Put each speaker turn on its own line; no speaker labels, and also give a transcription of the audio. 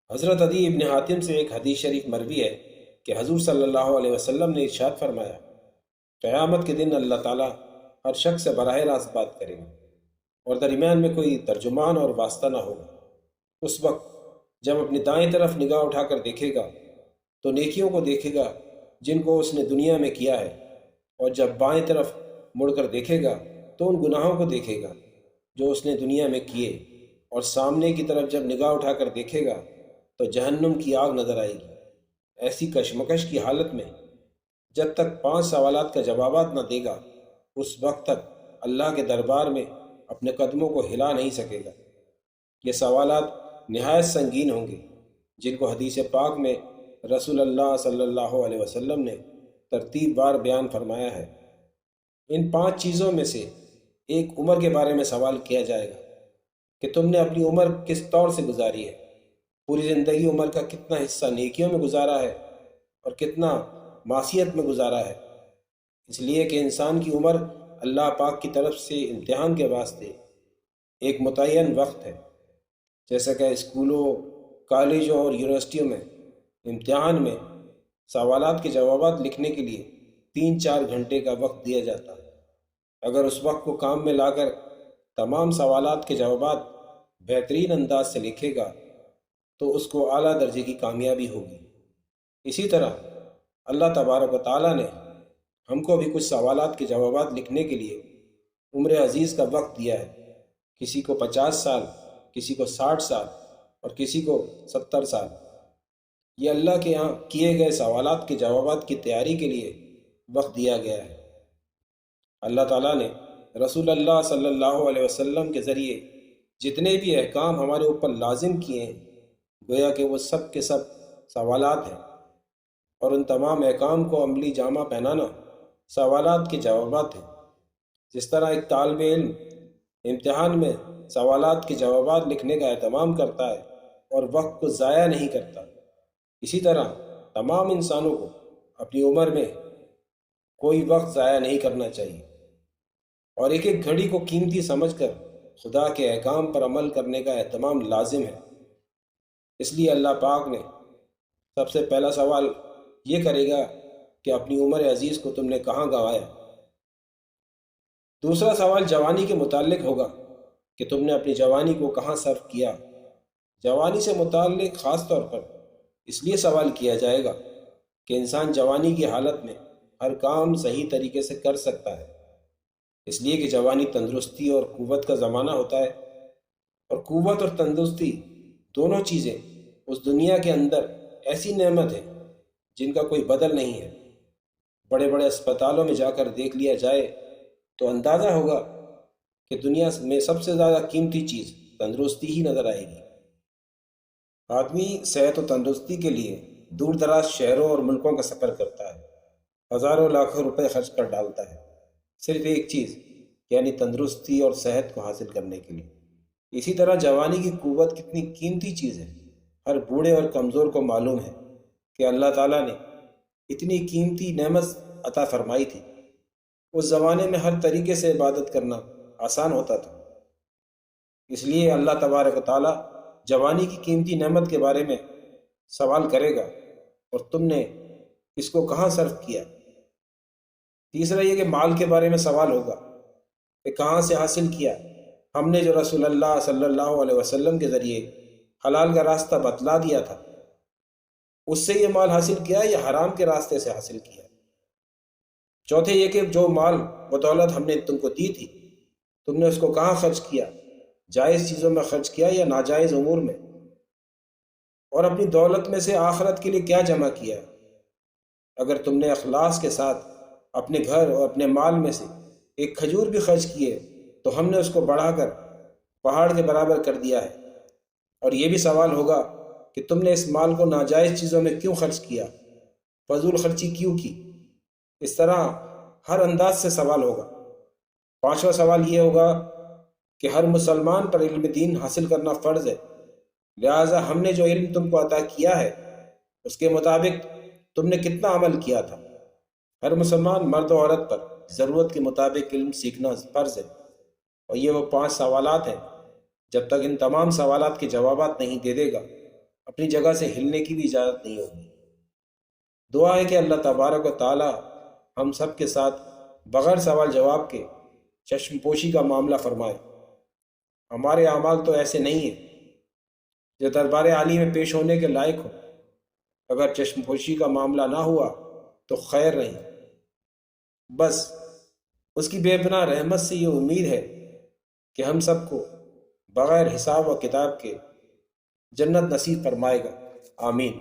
حضرت عدی ابن حاتم سے ایک حدیث شریف مروی ہے کہ حضور صلی اللہ علیہ وسلم نے ارشاد فرمایا، قیامت کے دن اللہ تعالیٰ ہر شخص سے براہ راست بات کرے گا اور درمیان میں کوئی ترجمان اور واسطہ نہ ہوگا۔ اس وقت جب اپنی دائیں طرف نگاہ اٹھا کر دیکھے گا تو نیکیوں کو دیکھے گا جن کو اس نے دنیا میں کیا ہے، اور جب بائیں طرف مڑ کر دیکھے گا تو ان گناہوں کو دیکھے گا جو اس نے دنیا میں کیے، اور سامنے کی طرف جب نگاہ اٹھا کر دیکھے گا تو جہنم کی آگ نظر آئے گی۔ ایسی کشمکش کی حالت میں جب تک 5 سوالات کا جوابات نہ دے گا، اس وقت تک اللہ کے دربار میں اپنے قدموں کو ہلا نہیں سکے گا۔ یہ سوالات نہایت سنگین ہوں گے، جن کو حدیث پاک میں رسول اللہ صلی اللہ علیہ وسلم نے ترتیب وار بیان فرمایا ہے۔ ان 5 چیزوں میں سے ایک عمر کے بارے میں سوال کیا جائے گا کہ تم نے اپنی عمر کس طور سے گزاری ہے، پوری زندگی عمر کا کتنا حصہ نیکیوں میں گزارا ہے اور کتنا معصیت میں گزارا ہے۔ اس لیے کہ انسان کی عمر اللہ پاک کی طرف سے امتحان کے واسطے ایک متعین وقت ہے، جیسا کہ اسکولوں، کالجوں اور یونیورسٹیوں میں امتحان میں سوالات کے جوابات لکھنے کے لیے 3-4 گھنٹے کا وقت دیا جاتا ہے۔ اگر اس وقت کو کام میں لا کر تمام سوالات کے جوابات بہترین انداز سے لکھے گا تو اس کو اعلیٰ درجے کی کامیابی ہوگی۔ اسی طرح اللہ تبارک و تعالیٰ نے ہم کو بھی کچھ سوالات کے جوابات لکھنے کے لیے عمر عزیز کا وقت دیا ہے۔ کسی کو 50 سال، کسی کو 60 سال اور کسی کو 70 سال۔ یہ اللہ کے یہاں کیے گئے سوالات کے جوابات کی تیاری کے لیے وقت دیا گیا ہے۔ اللہ تعالیٰ نے رسول اللہ صلی اللہ علیہ وسلم کے ذریعے جتنے بھی احکام ہمارے اوپر لازم کیے ہیں، گویا کہ وہ سب کے سب سوالات ہیں، اور ان تمام احکام کو عملی جامہ پہنانا سوالات کے جوابات ہیں۔ جس طرح ایک طالب علم امتحان میں سوالات کے جوابات لکھنے کا اہتمام کرتا ہے اور وقت کو ضائع نہیں کرتا، اسی طرح تمام انسانوں کو اپنی عمر میں کوئی وقت ضائع نہیں کرنا چاہیے، اور ایک ایک گھڑی کو قیمتی سمجھ کر خدا کے احکام پر عمل کرنے کا اہتمام لازم ہے۔ اس لیے اللہ پاک نے سب سے پہلا سوال یہ کرے گا کہ اپنی عمر عزیز کو تم نے کہاں گنوایا۔ دوسرا سوال جوانی کے متعلق ہوگا کہ تم نے اپنی جوانی کو کہاں صرف کیا۔ جوانی سے متعلق خاص طور پر اس لیے سوال کیا جائے گا کہ انسان جوانی کی حالت میں ہر کام صحیح طریقے سے کر سکتا ہے، اس لیے کہ جوانی تندرستی اور قوت کا زمانہ ہوتا ہے، اور قوت اور تندرستی دونوں چیزیں اس دنیا کے اندر ایسی نعمت ہیں جن کا کوئی بدل نہیں ہے۔ بڑے بڑے اسپتالوں میں جا کر دیکھ لیا جائے تو اندازہ ہوگا کہ دنیا میں سب سے زیادہ قیمتی چیز تندرستی ہی نظر آئے گی۔ آدمی صحت و تندرستی کے لیے دور دراز شہروں اور ملکوں کا سفر کرتا ہے، ہزاروں لاکھوں روپے خرچ کر ڈالتا ہے، صرف ایک چیز یعنی تندرستی اور صحت کو حاصل کرنے کے لیے۔ اسی طرح جوانی کی قوت کتنی قیمتی چیز ہے، ہر بوڑھے اور کمزور کو معلوم ہے کہ اللہ تعالیٰ نے اتنی قیمتی نعمت عطا فرمائی تھی۔ اس زمانے میں ہر طریقے سے عبادت کرنا آسان ہوتا تھا، اس لیے اللہ تبارک و تعالیٰ جوانی کی قیمتی نعمت کے بارے میں سوال کرے گا، اور تم نے اس کو کہاں صرف کیا۔ تیسرا یہ کہ مال کے بارے میں سوال ہوگا کہ کہاں سے حاصل کیا۔ ہم نے جو رسول اللہ صلی اللہ علیہ وسلم کے ذریعے حلال کا راستہ بتلا دیا تھا، اس سے یہ مال حاصل کیا یا حرام کے راستے سے حاصل کیا۔ چوتھے یہ کہ جو مال بدولت ہم نے تم کو دی تھی، تم نے اس کو کہاں خرچ کیا، جائز چیزوں میں خرچ کیا یا ناجائز امور میں، اور اپنی دولت میں سے آخرت کے لیے کیا جمع کیا۔ اگر تم نے اخلاص کے ساتھ اپنے گھر اور اپنے مال میں سے ایک کھجور بھی خرچ کیے تو ہم نے اس کو بڑھا کر پہاڑ کے برابر کر دیا ہے۔ اور یہ بھی سوال ہوگا کہ تم نے اس مال کو ناجائز چیزوں میں کیوں خرچ کیا، فضول خرچی کیوں کی۔ اس طرح ہر انداز سے سوال ہوگا۔ پانچواں سوال یہ ہوگا کہ ہر مسلمان پر علم دین حاصل کرنا فرض ہے، لہٰذا ہم نے جو علم تم کو عطا کیا ہے اس کے مطابق تم نے کتنا عمل کیا تھا۔ ہر مسلمان مرد و عورت پر ضرورت کے مطابق علم سیکھنا فرض ہے، اور یہ وہ 5 سوالات ہیں۔ جب تک ان تمام سوالات کے جوابات نہیں دے دے گا، اپنی جگہ سے ہلنے کی بھی اجازت نہیں ہوگی۔ دعا ہے کہ اللہ تبارک و تعالی ہم سب کے ساتھ بغیر سوال جواب کے چشم پوشی کا معاملہ فرمائے۔ ہمارے اعمال تو ایسے نہیں ہیں جو دربار عالی میں پیش ہونے کے لائق ہو۔ اگر چشم پوشی کا معاملہ نہ ہوا تو خیر نہیں، بس اس کی بے پناہ رحمت سے یہ امید ہے کہ ہم سب کو بغیر حساب و کتاب کے جنت نصیب فرمائے گا، آمین۔